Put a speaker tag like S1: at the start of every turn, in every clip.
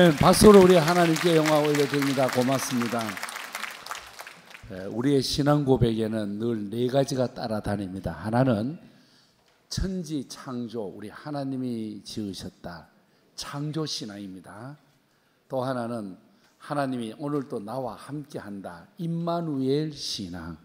S1: 아멘. 박수로 우리 하나님께 영광 올려드립니다. 고맙습니다. 우리의 신앙 고백에는 늘 네 가지가 따라다닙니다. 하나는 천지 창조, 우리 하나님이 지으셨다. 창조 신앙입니다. 또 하나는 하나님이 오늘도 나와 함께한다. 임마누엘 신앙.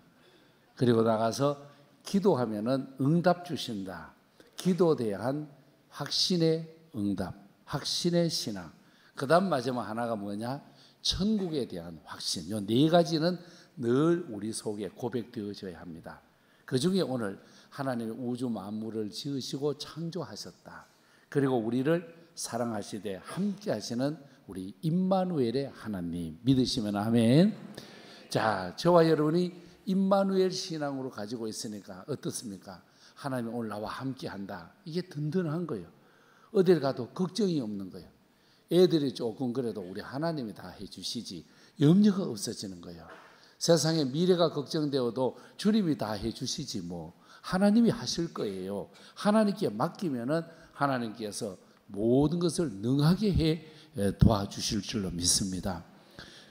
S1: 그리고 나가서 기도하면은 응답 주신다. 기도에 대한 확신의 응답, 확신의 신앙. 그 다음 마지막 하나가 뭐냐? 천국에 대한 확신. 이 네 가지는 늘 우리 속에 고백되어져야 합니다. 그 중에 오늘 하나님이 우주 만물을 지으시고 창조하셨다. 그리고 우리를 사랑하시되 함께 하시는 우리 임마누엘의 하나님 믿으시면 아멘. 자, 저와 여러분이 임마누엘 신앙으로 가지고 있으니까 어떻습니까? 하나님이 오늘 나와 함께 한다. 이게 든든한 거예요. 어딜 가도 걱정이 없는 거예요. 애들이 조금 그래도 우리 하나님이 다 해주시지 염려가 없어지는 거예요. 세상에 미래가 걱정되어도 주님이 다 해주시지 뭐 하나님이 하실 거예요. 하나님께 맡기면은 하나님께서 모든 것을 능하게 해 도와주실 줄로 믿습니다.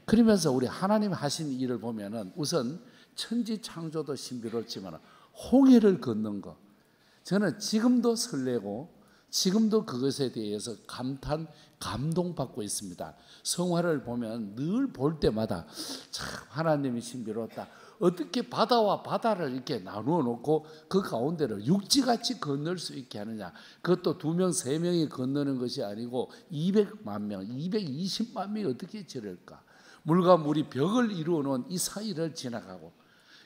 S1: 그러면서 우리 하나님 하신 일을 보면은 우선 천지 창조도 신비롭지만 홍해를 건넌 거, 저는 지금도 설레고 지금도 그것에 대해서 감동받고 있습니다. 성화를 보면 늘 볼 때마다 참 하나님이 신비롭다. 어떻게 바다와 바다를 이렇게 나누어 놓고 그 가운데를 육지같이 건널 수 있게 하느냐. 그것도 2명, 3명이 건너는 것이 아니고 200만 명, 220만 명이 어떻게 저럴까. 물과 물이 벽을 이루어 놓은 이 사이를 지나가고.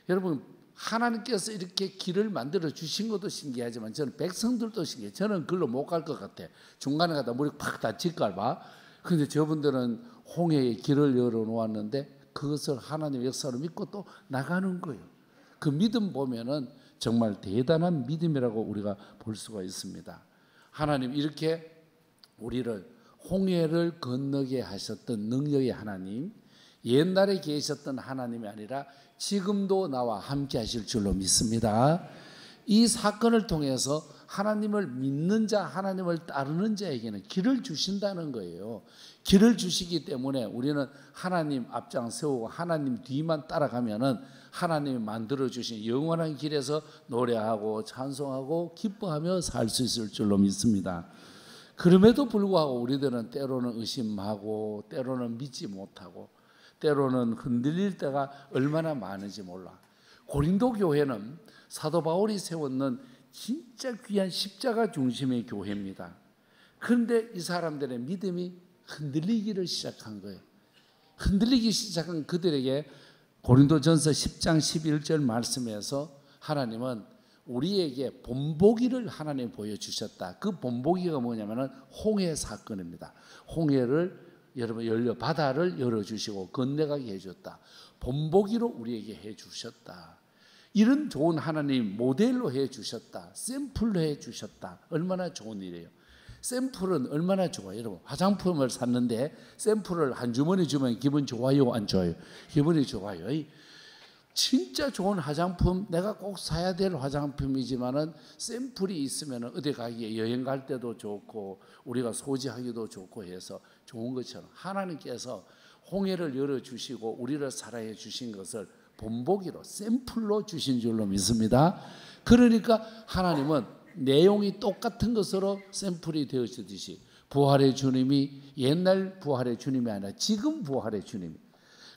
S1: 여러분, 하나님께서 이렇게 길을 만들어 주신 것도 신기하지만 저는 백성들도 신기해요. 저는 글로 못 갈 것 같아. 중간에 가다 물이 팍 다칠까 봐. 그런데 저분들은 홍해에 길을 열어 놓았는데 그것을 하나님의 역사로 믿고 또 나가는 거예요. 그 믿음 보면은 정말 대단한 믿음이라고 우리가 볼 수가 있습니다. 하나님 이렇게 우리를 홍해를 건너게 하셨던 능력의 하나님, 옛날에 계셨던 하나님이 아니라 지금도 나와 함께 하실 줄로 믿습니다. 이 사건을 통해서 하나님을 믿는 자, 하나님을 따르는 자에게는 길을 주신다는 거예요. 길을 주시기 때문에 우리는 하나님 앞장 세우고 하나님 뒤만 따라가면은 하나님이 만들어주신 영원한 길에서 노래하고 찬송하고 기뻐하며 살 수 있을 줄로 믿습니다. 그럼에도 불구하고 우리들은 때로는 의심하고 때로는 믿지 못하고 때로는 흔들릴 때가 얼마나 많은지 몰라. 고린도 교회는 사도 바울이 세웠는 진짜 귀한 십자가 중심의 교회입니다. 그런데 이 사람들의 믿음이 흔들리기를 시작한 거예요. 흔들리기 시작한 그들에게 고린도전서 10장 11절 말씀에서 하나님은 우리에게 본보기를 하나님 보여주셨다. 그 본보기가 뭐냐면은 홍해 사건입니다. 홍해를 여러분 열려 바다를 열어주시고 건너가게 해줬다. 본보기로 우리에게 해주셨다. 이런 좋은 하나님 모델로 해주셨다. 샘플로 해주셨다. 얼마나 좋은 일이에요. 샘플은 얼마나 좋아요. 여러분 화장품을 샀는데 샘플을 한 주머니 주면 기분 좋아요 안 좋아요? 기분이 좋아요. 진짜 좋은 화장품, 내가 꼭 사야 될 화장품이지만은 샘플이 있으면 어디 가기에 여행 갈 때도 좋고 우리가 소지하기도 좋고 해서 좋은 것처럼 하나님께서 홍해를 열어주시고 우리를 사랑해 주신 것을 본보기로 샘플로 주신 줄로 믿습니다. 그러니까 하나님은 내용이 똑같은 것으로 샘플이 되어지듯이 부활의 주님이 옛날 부활의 주님이 아니라 지금 부활의 주님,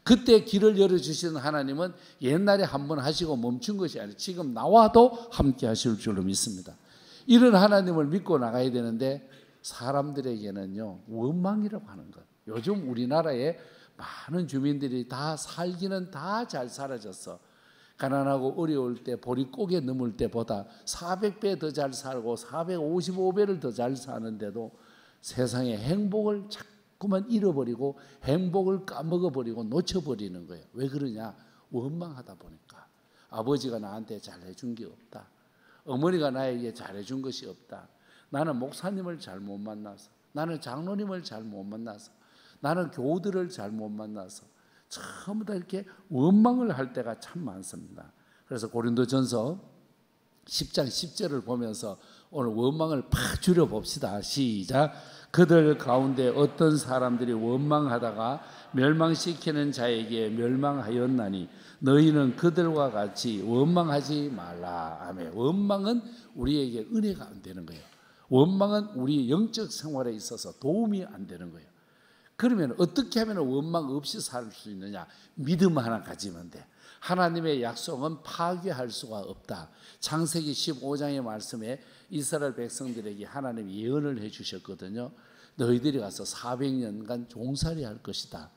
S1: 그때 길을 열어주시는 하나님은 옛날에 한번 하시고 멈춘 것이 아니라 지금 나와도 함께 하실 줄로 믿습니다. 이런 하나님을 믿고 나가야 되는데 사람들에게는요 원망이라고 하는 것. 요즘 우리나라에 많은 주민들이 다 살기는 다 잘 살아졌어. 가난하고 어려울 때 보릿고개 넘을 때보다 400배 더 잘 살고 455배를 더 잘 사는데도 세상의 행복을 자꾸만 잃어버리고 행복을 까먹어버리고 놓쳐버리는 거예요. 왜 그러냐? 원망하다 보니까. 아버지가 나한테 잘해준 게 없다. 어머니가 나에게 잘해준 것이 없다. 나는 목사님을 잘못 만나서, 나는 장로님을 잘못 만나서, 나는 교우들을 잘못 만나서 전부 다 이렇게 원망을 할 때가 참 많습니다. 그래서 고린도전서 10장 10절을 보면서 오늘 원망을 팍 줄여봅시다. 시작. 그들 가운데 어떤 사람들이 원망하다가 멸망시키는 자에게 멸망하였나니 너희는 그들과 같이 원망하지 말라. 아멘. 원망은 우리에게 은혜가 안 되는 거예요. 원망은 우리 영적 생활에 있어서 도움이 안 되는 거예요. 그러면 어떻게 하면 원망 없이 살 수 있느냐? 믿음 하나 가지면 돼. 하나님의 약속은 파괴할 수가 없다. 창세기 15장의 말씀에 이스라엘 백성들에게 하나님이 예언을 해주셨거든요. 너희들이 가서 400년간 종살이 할 것이다.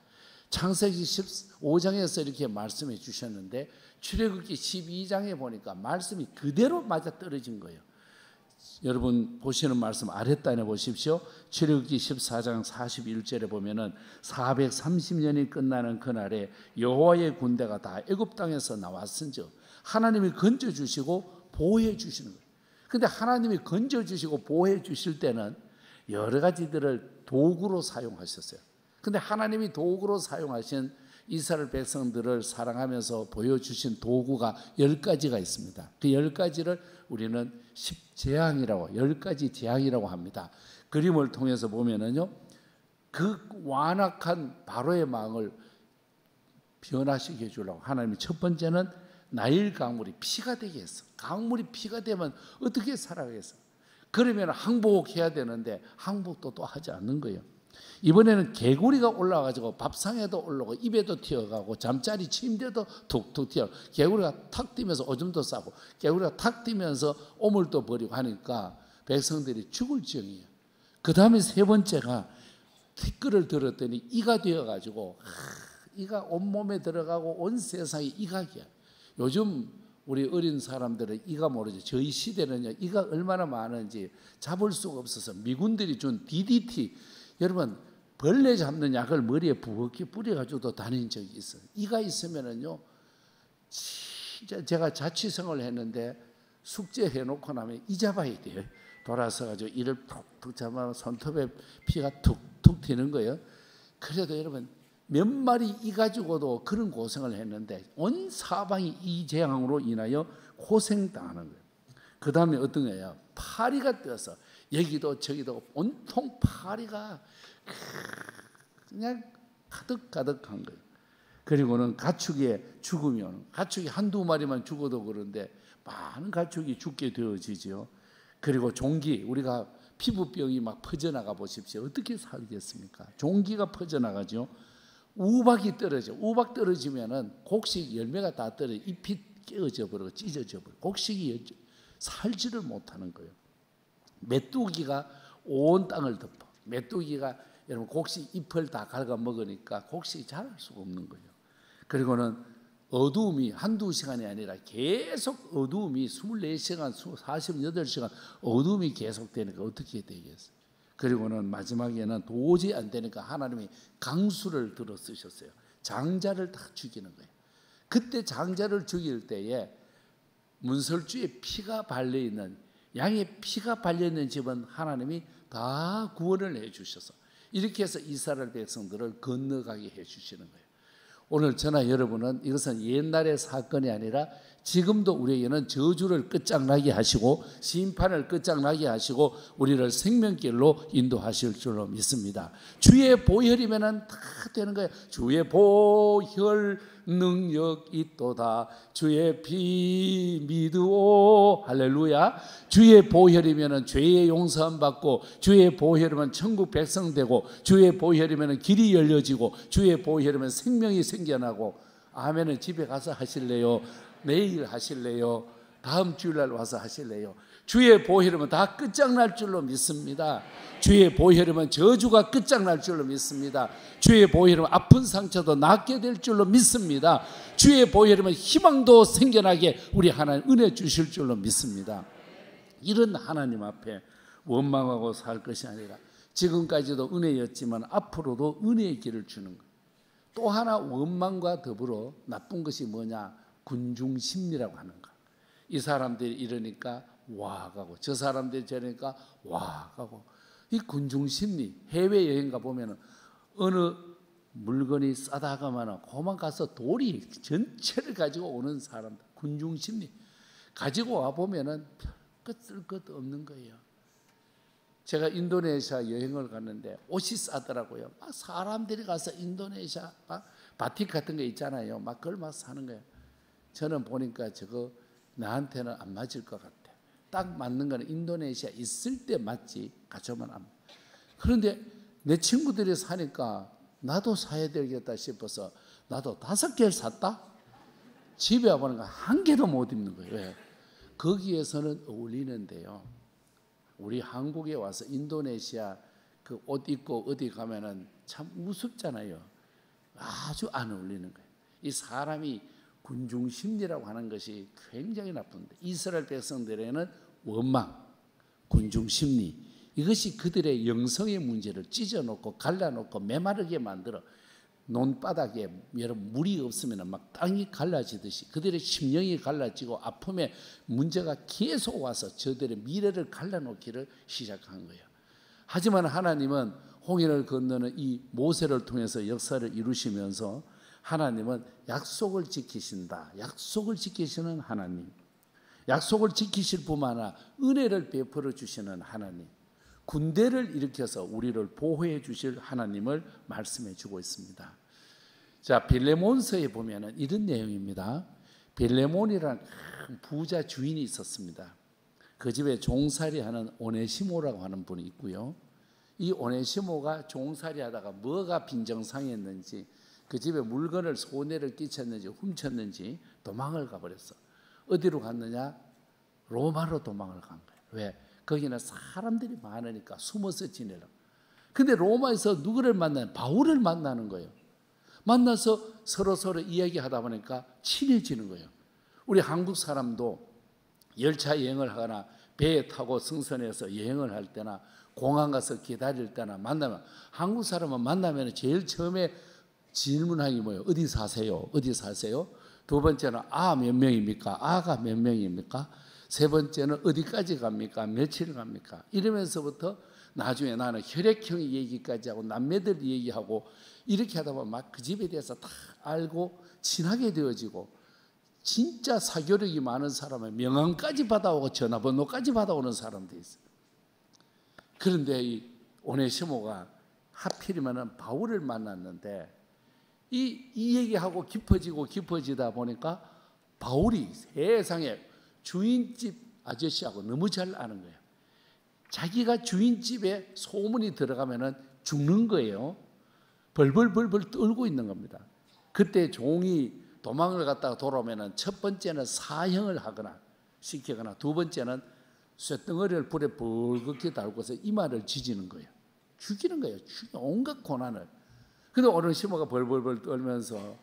S1: 창세기 15장에서 이렇게 말씀해 주셨는데 출애굽기 12장에 보니까 말씀이 그대로 맞아떨어진 거예요. 여러분 보시는 말씀 아랫단에 보십시오. 출애굽기 14장 41절에 보면은 430년이 끝나는 그날에 여호와의 군대가 다 애굽 땅에서 나왔은즉 하나님이 건져 주시고 보호해 주시는 거예요. 근데 하나님이 건져 주시고 보호해 주실 때는 여러 가지들을 도구로 사용하셨어요. 근데 하나님이 도구로 사용하신 이스라엘 백성들을 사랑하면서 보여주신 도구가 10가지가 있습니다. 그 10가지를 우리는 10재앙이라고 10가지 재앙이라고 합니다. 그림을 통해서 보면은요, 그 완악한 바로의 마음을 변화시켜 주려고 하나님이 첫 번째는 나일 강물이 피가 되게 했어. 강물이 피가 되면 어떻게 살아가겠어? 그러면 항복해야 되는데 항복도 또 하지 않는 거예요. 이번에는 개구리가 올라와가지고 밥상에도 올라오고 입에도 튀어가고 잠자리 침대도 툭툭 튀어. 개구리가 탁 뛰면서 오줌도 싸고 개구리가 탁 뛰면서 오물도 버리고 하니까 백성들이 죽을 지경이에요. 그 다음에 세 번째가 티끌을 들었더니 이가 되어가지고 이가 온몸에 들어가고 온 세상이 이각이야. 요즘 우리 어린 사람들은 이가 모르죠. 저희 시대는요, 이가 얼마나 많은지 잡을 수가 없어서 미군들이 준 DDT, 여러분 벌레 잡는 약을 머리에 부엌에 뿌려가지고도 다닌 적이 있어요. 이가 있으면은요, 진짜 제가 자취생을 했는데 숙제 해놓고 나면 이 잡아야 돼요. 돌아서가지고 이를 툭툭 잡아 손톱에 피가 툭툭 튀는 거예요. 그래도 여러분 몇 마리 이 가지고도 그런 고생을 했는데 온 사방이 이 재앙으로 인하여 고생당하는 거예요. 그 다음에 어떤 거예요? 파리가 떠서 여기도 저기도 온통 파리가 그냥 가득가득한 거예요. 그리고는 가축의 죽음이 오는, 가축이 한두 마리만 죽어도 그런데 많은 가축이 죽게 되어지죠. 그리고 종기, 우리가 피부병이 막 퍼져나가 보십시오. 어떻게 살겠습니까? 종기가 퍼져나가죠. 우박이 떨어져. 우박 떨어지면은 곡식 열매가 다 떨어져. 잎이 깨어져 버리고 찢어져 버리고 곡식이 살지를 못하는 거예요. 메뚜기가 온 땅을 덮어. 메뚜기가 여러분 곡식 잎을 다 갉아 먹으니까 곡식이 자랄 수가 없는 거예요. 그리고는 어두움이 한두 시간이 아니라 계속 어두움이 24시간, 48시간 어두움이 계속되니까 어떻게 되겠어요? 그리고는 마지막에는 도저히 안 되니까 하나님이 강수를 들어 쓰셨어요. 장자를 다 죽이는 거예요. 그때 장자를 죽일 때에 문설주에 피가 발려있는, 양의 피가 발려있는 집은 하나님이 다 구원을 해주셔서 이렇게 해서 이스라엘 백성들을 건너가게 해주시는 거예요. 오늘 저나 여러분은 이것은 옛날의 사건이 아니라 지금도 우리에게는 저주를 끝장나게 하시고 심판을 끝장나게 하시고 우리를 생명길로 인도하실 줄로 믿습니다. 주의 보혈이면 다 되는 거예요. 주의 보혈 능력 있도다. 주의 피 믿으오. 할렐루야. 주의 보혈이면 죄의 용서함 받고, 주의 보혈이면 천국 백성 되고, 주의 보혈이면 길이 열려지고, 주의 보혈이면 생명이 생겨나고. 아멘은 집에 가서 하실래요? 내일 하실래요? 다음 주일날 와서 하실래요? 주의 보혈이면 다 끝장날 줄로 믿습니다. 주의 보혈이면 저주가 끝장날 줄로 믿습니다. 주의 보혈이면 아픈 상처도 낫게 될 줄로 믿습니다. 주의 보혈이면 희망도 생겨나게 우리 하나님 은혜 주실 줄로 믿습니다. 이런 하나님 앞에 원망하고 살 것이 아니라 지금까지도 은혜였지만 앞으로도 은혜의 길을 주는 것. 또 하나 원망과 더불어 나쁜 것이 뭐냐? 군중심리라고 하는 거. 이 사람들이 이러니까 와 가고 저 사람들이 저러니까 와 가고. 이 군중심리, 해외여행 가보면 어느 물건이 싸다가만 고만 가서 돌이 전체를 가지고 오는 사람들, 군중심리 가지고 와보면 끝을 것 없는 거예요. 제가 인도네시아 여행을 갔는데 옷이 싸더라고요. 막 사람들이 가서 인도네시아 막 바틱 같은 거 있잖아요. 막 그걸 막 사는 거예요. 저는 보니까 저거 나한테는 안 맞을 것 같아. 딱 맞는 거는 인도네시아 있을 때 맞지 가져오면 안. 그런데 내 친구들이 사니까 나도 사야 되겠다 싶어서 나도 5개를 샀다. 집에 와보니까 한 개도 못 입는 거예요. 왜? 거기에서는 어울리는데요. 우리 한국에 와서 인도네시아 그 옷 입고 어디 가면은 참 우습잖아요. 아주 안 어울리는 거예요. 이 사람이 군중 심리라고 하는 것이 굉장히 나쁜데 이스라엘 백성들에는 원망, 군중 심리 이것이 그들의 영성의 문제를 찢어놓고 갈라놓고 메마르게 만들어 논바닥에 여러분 물이 없으면 막 땅이 갈라지듯이 그들의 심령이 갈라지고 아픔에 문제가 계속 와서 저들의 미래를 갈라놓기를 시작한 거예요. 하지만 하나님은 홍해를 건너는 이 모세를 통해서 역사를 이루시면서 하나님은 약속을 지키신다. 약속을 지키시는 하나님. 약속을 지키실 뿐만 아니라 은혜를 베풀어 주시는 하나님. 군대를 일으켜서 우리를 보호해 주실 하나님을 말씀해 주고 있습니다. 자, 빌레몬서에 보면은 이런 내용입니다. 빌레몬이라는 큰 부자 주인이 있었습니다. 그 집에 종살이 하는 오네시모라고 하는 분이 있고요. 이 오네시모가 종살이 하다가 뭐가 빈정상했는지 그 집에 물건을 손해를 끼쳤는지 훔쳤는지 도망을 가버렸어. 어디로 갔느냐? 로마로 도망을 간 거예요. 왜? 거기는 사람들이 많으니까 숨어서 지내라. 근데 로마에서 누구를 만나는? 바울을 만나는 거예요. 만나서 서로 이야기하다 보니까 친해지는 거예요. 우리 한국 사람도 열차 여행을 하거나 배에 타고 승선해서 여행을 할 때나 공항 가서 기다릴 때나 만나면 한국 사람은 만나면 제일 처음에 질문하기 뭐예요? 어디 사세요? 어디 사세요? 두 번째는 몇 명입니까? 아가 몇 명입니까? 세 번째는 어디까지 갑니까? 며칠 갑니까? 이러면서부터 나중에 나는 혈액형 얘기까지 하고 남매들 얘기하고 이렇게 하다 보면 막 그 집에 대해서 다 알고 친하게 되어지고 진짜 사교력이 많은 사람은 명함까지 받아오고 전화번호까지 받아오는 사람도 있어요. 그런데 이 오네시모가 하필이면 바울을 만났는데 이 얘기하고 깊어지다 보니까 바울이 세상에 주인집 아저씨하고 너무 잘 아는 거예요. 자기가 주인집에 소문이 들어가면은 죽는 거예요. 벌벌 떨고 있는 겁니다. 그때 종이 도망을 갔다가 돌아오면은 첫 번째는 사형을 하거나 시키거나 두 번째는 쇳덩어리를 불에 벌겋게 달고서 이마를 지지는 거예요. 죽이는 거예요. 온갖 고난을. 근데 오네시모가 벌벌 떨면서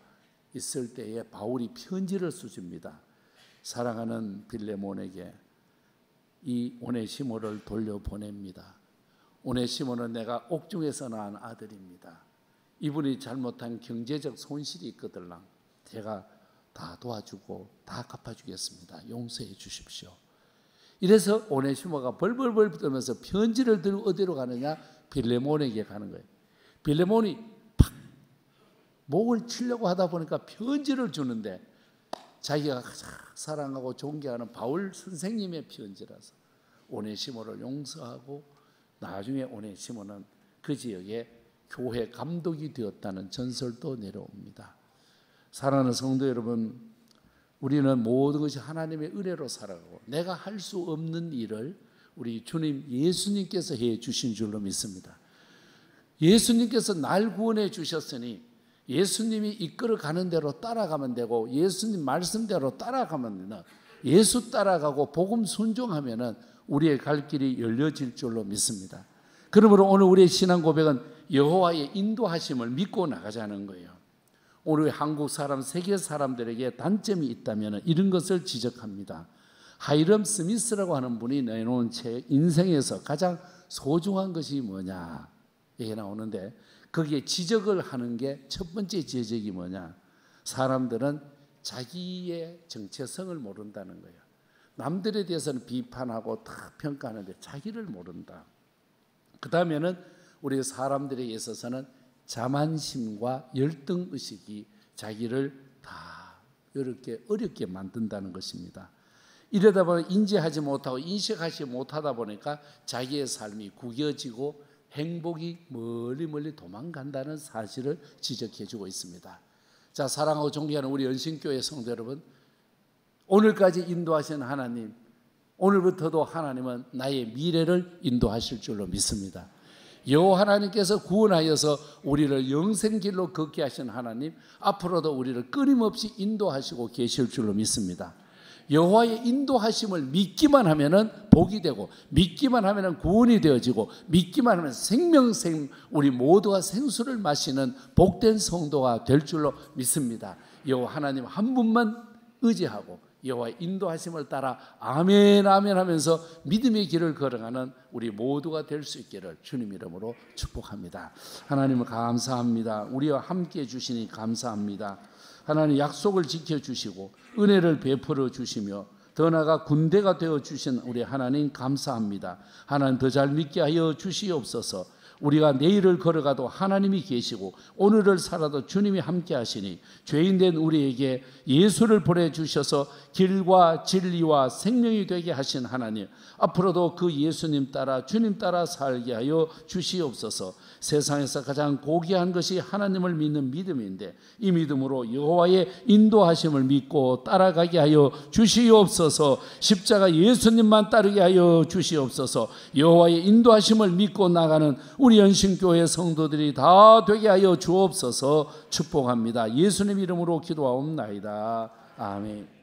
S1: 있을 때에 바울이 편지를 쓰줍니다. 사랑하는 빌레몬에게 이 오네시모를 돌려보냅니다. 오네시모는 내가 옥중에서 낳은 아들입니다. 이분이 잘못한 경제적 손실이 있거든요. 제가 다 도와주고 다 갚아주겠습니다. 용서해 주십시오. 이래서 오네시모가 벌벌 떨면서 편지를 들고 어디로 가느냐? 빌레몬에게 가는 거예요. 빌레몬이 팍 목을 치려고 하다 보니까 편지를 주는데 자기가 가장 사랑하고 존경하는 바울 선생님의 편지라서 오네시모를 용서하고 나중에 오네시모는 그 지역에 교회 감독이 되었다는 전설도 내려옵니다. 사랑하는 성도 여러분, 우리는 모든 것이 하나님의 은혜로 살아가고 내가 할 수 없는 일을 우리 주님 예수님께서 해 주신 줄로 믿습니다. 예수님께서 날 구원해 주셨으니 예수님이 이끌어 가는 대로 따라가면 되고 예수님 말씀대로 따라가면 되나 예수 따라가고 복음 순종하면은 우리의 갈 길이 열려질 줄로 믿습니다. 그러므로 오늘 우리의 신앙 고백은 여호와의 인도하심을 믿고 나가자는 거예요. 오늘 한국 사람, 세계 사람들에게 단점이 있다면 이런 것을 지적합니다. 하이럼 스미스라고 하는 분이 내놓은 책 인생에서 가장 소중한 것이 뭐냐 얘기 나오는데 거기에 지적을 하는 게 첫 번째 지적이 뭐냐? 사람들은 자기의 정체성을 모른다는 거예요. 남들에 대해서는 비판하고 다 평가하는데 자기를 모른다. 그 다음에는 우리 사람들에 있어서는 자만심과 열등의식이 자기를 다 이렇게 어렵게 만든다는 것입니다. 이러다 보니 인지하지 못하고 인식하지 못하다 보니까 자기의 삶이 구겨지고 행복이 멀리 멀리 도망간다는 사실을 지적해 주고 있습니다. 자, 사랑하고 존경하는 우리 연신교회 성도 여러분, 오늘까지 인도하신 하나님, 오늘부터도 하나님은 나의 미래를 인도하실 줄로 믿습니다. 여호와 하나님께서 구원하여서 우리를 영생길로 걷게 하신 하나님, 앞으로도 우리를 끊임없이 인도하시고 계실 줄로 믿습니다. 여호와의 인도하심을 믿기만 하면은 복이 되고, 믿기만 하면은 구원이 되어지고, 믿기만 하면 생명샘, 우리 모두가 생수를 마시는 복된 성도가 될 줄로 믿습니다. 여호와 하나님 한 분만 의지하고 여호와의 인도하심을 따라 아멘 아멘 하면서 믿음의 길을 걸어가는 우리 모두가 될 수 있기를 주님 이름으로 축복합니다. 하나님을 감사합니다. 우리와 함께 주시니 감사합니다. 하나님 약속을 지켜주시고 은혜를 베풀어 주시며 더 나아가 군대가 되어 주신 우리 하나님 감사합니다. 하나님 더 잘 믿게 하여 주시옵소서. 우리가 내일을 걸어가도 하나님이 계시고 오늘을 살아도 주님이 함께 하시니 죄인된 우리에게 예수를 보내주셔서 길과 진리와 생명이 되게 하신 하나님, 앞으로도 그 예수님 따라 주님 따라 살게 하여 주시옵소서. 세상에서 가장 고귀한 것이 하나님을 믿는 믿음인데 이 믿음으로 여호와의 인도하심을 믿고 따라가게 하여 주시옵소서. 십자가 예수님만 따르게 하여 주시옵소서. 여호와의 인도하심을 믿고 나가는 우리 연신교회 성도들이 다 되게 하여 주옵소서. 축복합니다. 예수님 이름으로 기도하옵나이다. 아멘.